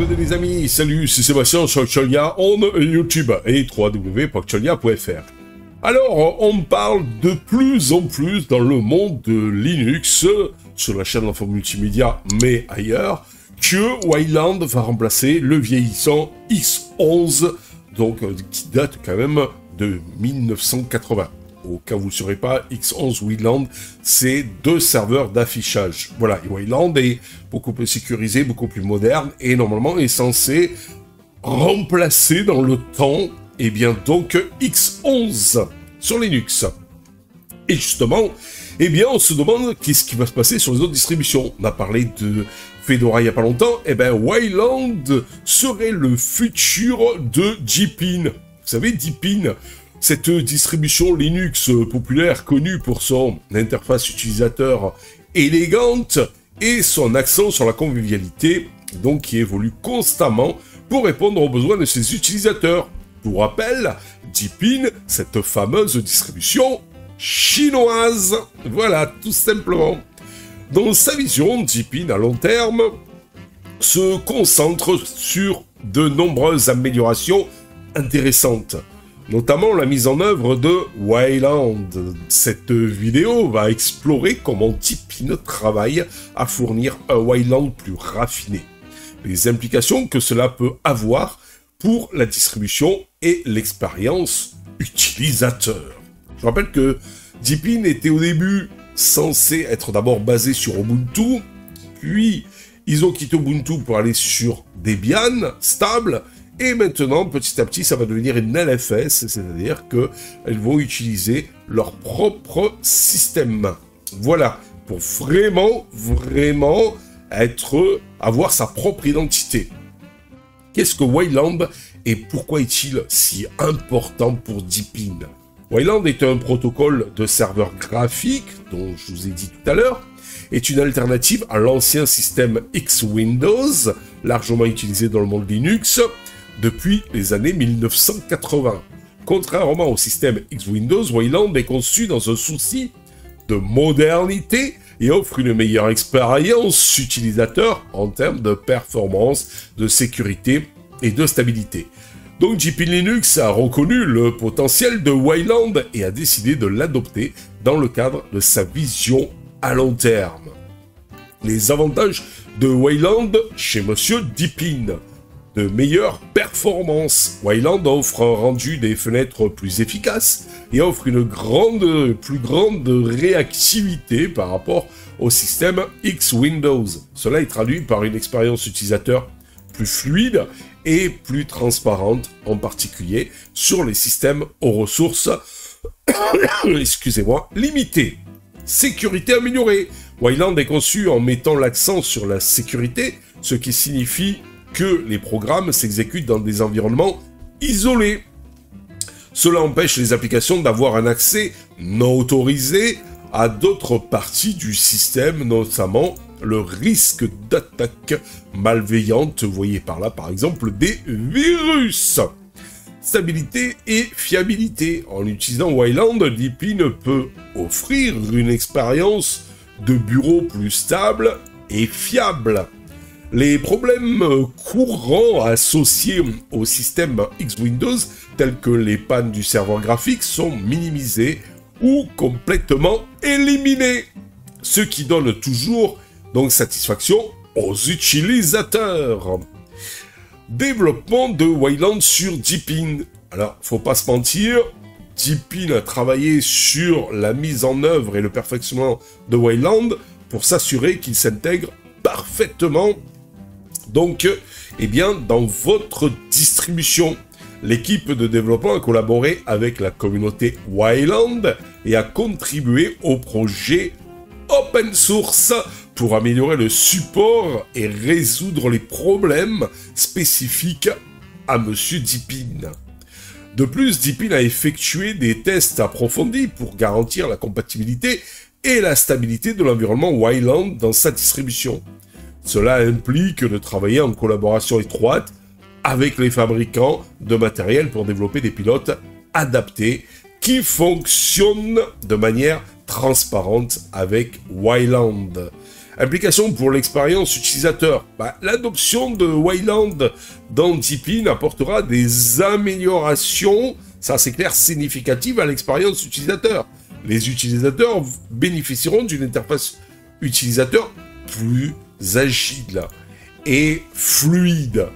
bienvenue les amis, salut, c'est Sébastien sur Pactiolia on YouTube et www.pactiolia.fr. Alors, on parle de plus en plus dans le monde de Linux, sur la chaîne d'Info Multimédia, mais ailleurs, que Wayland va remplacer le vieillissant X11, donc qui date quand même de 1980. Au cas où vous ne saurez pas, X11 Wayland, c'est 2 serveurs d'affichage. Voilà, et Wayland est beaucoup plus sécurisé, beaucoup plus moderne, et normalement est censé remplacer dans le temps, et bien donc X11 sur Linux. Et justement, eh bien on se demande qu'est-ce qui va se passer sur les autres distributions. On a parlé de Fedora il n'y a pas longtemps, et bien Wayland serait le futur de Deepin. Vous savez, Deepin, cette distribution Linux populaire connue pour son interface utilisateur élégante et son accent sur la convivialité, donc qui évolue constamment pour répondre aux besoins de ses utilisateurs. Pour rappel, Deepin, cette fameuse distribution chinoise. Voilà, tout simplement. Dans sa vision, Deepin à long terme se concentre sur de nombreuses améliorations intéressantes, notamment la mise en œuvre de Wayland. Cette vidéo va explorer comment Deepin travaille à fournir un Wayland plus raffiné, les implications que cela peut avoir pour la distribution et l'expérience utilisateur. Je rappelle que Deepin était au début censé être d'abord basé sur Ubuntu, puis ils ont quitté Ubuntu pour aller sur Debian stable, et maintenant, petit à petit, ça va devenir une LFS, c'est-à-dire qu'elles vont utiliser leur propre système. Voilà, pour vraiment avoir sa propre identité. Qu'est-ce que Wayland et pourquoi est-il si important pour Deepin? Wayland est un protocole de serveur graphique, dont je vous ai dit tout à l'heure, est une alternative à l'ancien système X-Windows, largement utilisé dans le monde Linux, depuis les années 1980. Contrairement au système X-Windows, Wayland est conçu dans un souci de modernité et offre une meilleure expérience utilisateur en termes de performance, de sécurité et de stabilité. Donc Deepin Linux a reconnu le potentiel de Wayland et a décidé de l'adopter dans le cadre de sa vision à long terme. Les avantages de Wayland chez Monsieur Deepin: de meilleures performances. Wayland offre un rendu des fenêtres plus efficace et offre une plus grande réactivité par rapport au système X-Windows. Cela est traduit par une expérience utilisateur plus fluide et plus transparente, en particulier sur les systèmes aux ressources excusez-moi, limitées. Sécurité améliorée. Wayland est conçu en mettant l'accent sur la sécurité, ce qui signifie que les programmes s'exécutent dans des environnements isolés. Cela empêche les applications d'avoir un accès non autorisé à d'autres parties du système, notamment le risque d'attaque malveillante, vous voyez par là par exemple des virus. Stabilité et fiabilité. En utilisant Wayland, Deepin peut offrir une expérience de bureau plus stable et fiable. Les problèmes courants associés au système X-Windows, tels que les pannes du serveur graphique, sont minimisés ou complètement éliminés, ce qui donne toujours donc satisfaction aux utilisateurs. Développement de Wayland sur Deepin. Alors, faut pas se mentir, Deepin a travaillé sur la mise en œuvre et le perfectionnement de Wayland pour s'assurer qu'il s'intègre parfaitement donc, eh bien, dans votre distribution. L'équipe de développement a collaboré avec la communauté Wayland et a contribué au projet open source pour améliorer le support et résoudre les problèmes spécifiques à Monsieur Deepin. De plus, Deepin a effectué des tests approfondis pour garantir la compatibilité et la stabilité de l'environnement Wayland dans sa distribution. Cela implique de travailler en collaboration étroite avec les fabricants de matériel pour développer des pilotes adaptés qui fonctionnent de manière transparente avec Wayland. Implication pour l'expérience utilisateur. L'adoption de Wayland dans Deepin apportera des améliorations, ça c'est clair, significatives à l'expérience utilisateur. Les utilisateurs bénéficieront d'une interface utilisateur plus agile et fluide,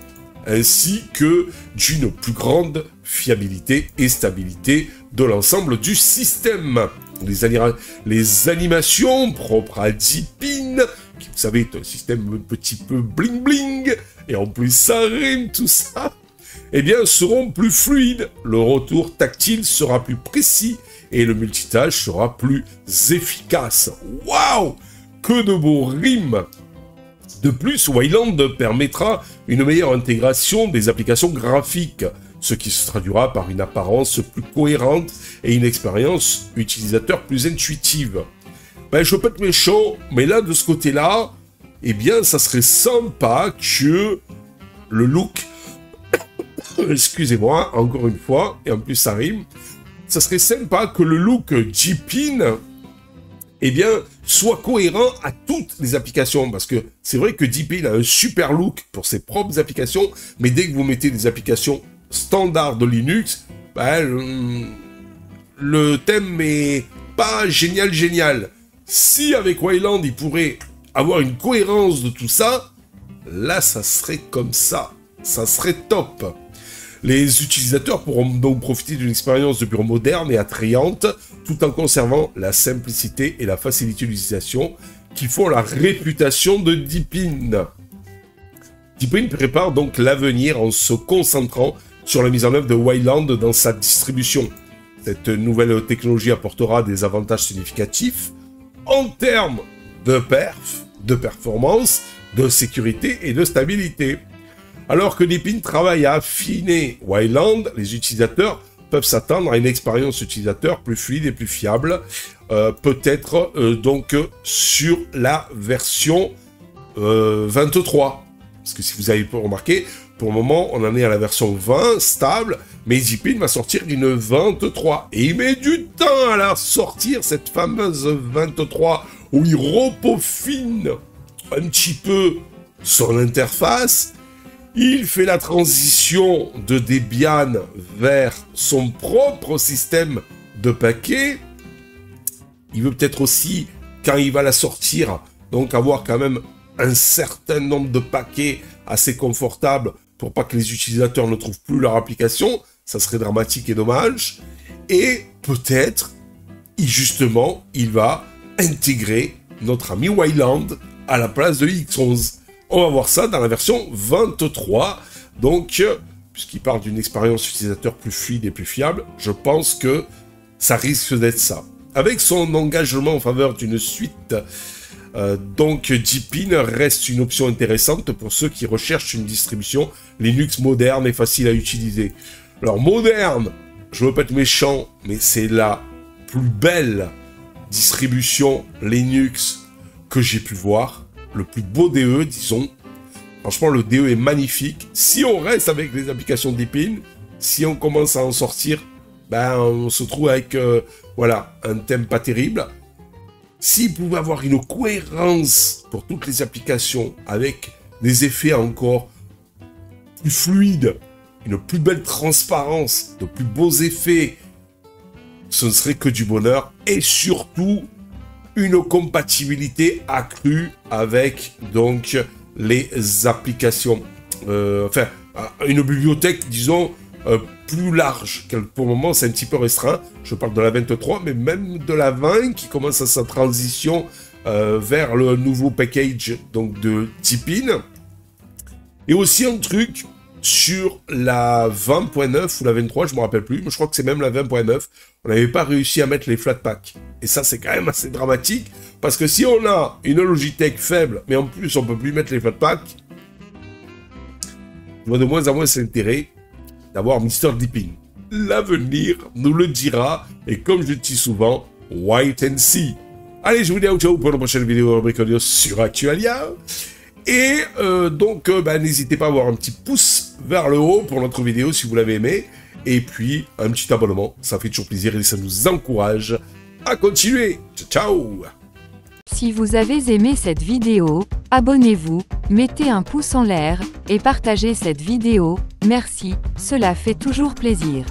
ainsi que d'une plus grande fiabilité et stabilité de l'ensemble du système. Les animations propres à Deepin, qui vous savez est un système un petit peu bling bling, et en plus ça rime tout ça, eh bien seront plus fluides, le retour tactile sera plus précis, et le multitâche sera plus efficace. Waouh! Que de beaux rimes! De plus, Wayland permettra une meilleure intégration des applications graphiques, ce qui se traduira par une apparence plus cohérente et une expérience utilisateur plus intuitive. Je veux pas être méchant, mais là, de ce côté-là, eh bien, ça serait sympa que le look... Excusez-moi, encore une fois, et en plus ça rime. Ça serait sympa que le look Deepin, eh bien, soit cohérent à toutes les applications. Parce que c'est vrai que Deepin a un super look pour ses propres applications, mais dès que vous mettez des applications standard de Linux, le thème est pas génial. Si avec Wayland, il pourrait avoir une cohérence de tout ça, là, ça serait comme ça. Ça serait top. Les utilisateurs pourront donc profiter d'une expérience de bureau moderne et attrayante, tout en conservant la simplicité et la facilité d'utilisation qui font la réputation de Deepin. Deepin prépare donc l'avenir en se concentrant sur la mise en œuvre de Wayland dans sa distribution. Cette nouvelle technologie apportera des avantages significatifs en termes de performance, de sécurité et de stabilité. Alors que Deepin travaille à affiner Wayland, les utilisateurs peuvent s'attendre à une expérience utilisateur plus fluide et plus fiable, peut-être donc sur la version 23. Parce que si vous avez remarqué, pour le moment, on en est à la version 20, stable, mais Deepin va sortir une 23. Et il met du temps à la sortir, cette fameuse 23, où il repeaufine un petit peu son interface. Il fait la transition de Debian vers son propre système de paquets. Il veut peut-être aussi, quand il va la sortir, donc avoir quand même un certain nombre de paquets assez confortables pour pas que les utilisateurs ne trouvent plus leur application. Ça serait dramatique et dommage. Et peut-être, justement, il va intégrer notre ami Wayland à la place de X11. On va voir ça dans la version 23. Donc, puisqu'il parle d'une expérience utilisateur plus fluide et plus fiable, je pense que ça risque d'être ça. Avec son engagement en faveur d'une suite, donc Deepin reste une option intéressante pour ceux qui recherchent une distribution Linux moderne et facile à utiliser. Alors, moderne, je veux pas être méchant, mais c'est la plus belle distribution Linux que j'ai pu voir. Le plus beau DE, disons. Franchement, le DE est magnifique. Si on reste avec les applications Deepin, si on commence à en sortir, on se trouve avec, un thème pas terrible. S'il pouvait avoir une cohérence pour toutes les applications, avec des effets encore plus fluides, une plus belle transparence, de plus beaux effets, ce ne serait que du bonheur. Et surtout, une compatibilité accrue avec donc les applications. Une bibliothèque, disons, plus large. Pour le moment, c'est un petit peu restreint. Je parle de la 23, mais même de la 20 qui commence à sa transition vers le nouveau package donc de Deepin. Et aussi un truc sur la 20.9 ou la 23, je ne me rappelle plus, mais je crois que c'est même la 20.9, on n'avait pas réussi à mettre les Flatpak. Et ça, c'est quand même assez dramatique, parce que si on a une Logitech faible, mais en plus, on ne peut plus mettre les Flatpak, je vois de moins en moins l'intérêt d'avoir Mr. Deepin. L'avenir nous le dira, et comme je le dis souvent, wait and see. Allez, je vous dis ciao pour la prochaine vidéo rubrique audio sur Actualia. Et n'hésitez pas à avoir un petit pouce vers le haut pour notre vidéo si vous l'avez aimé. Et puis, un petit abonnement, ça fait toujours plaisir et ça nous encourage à continuer. Ciao, ciao! Si vous avez aimé cette vidéo, abonnez-vous, mettez un pouce en l'air, et partagez cette vidéo, merci, cela fait toujours plaisir.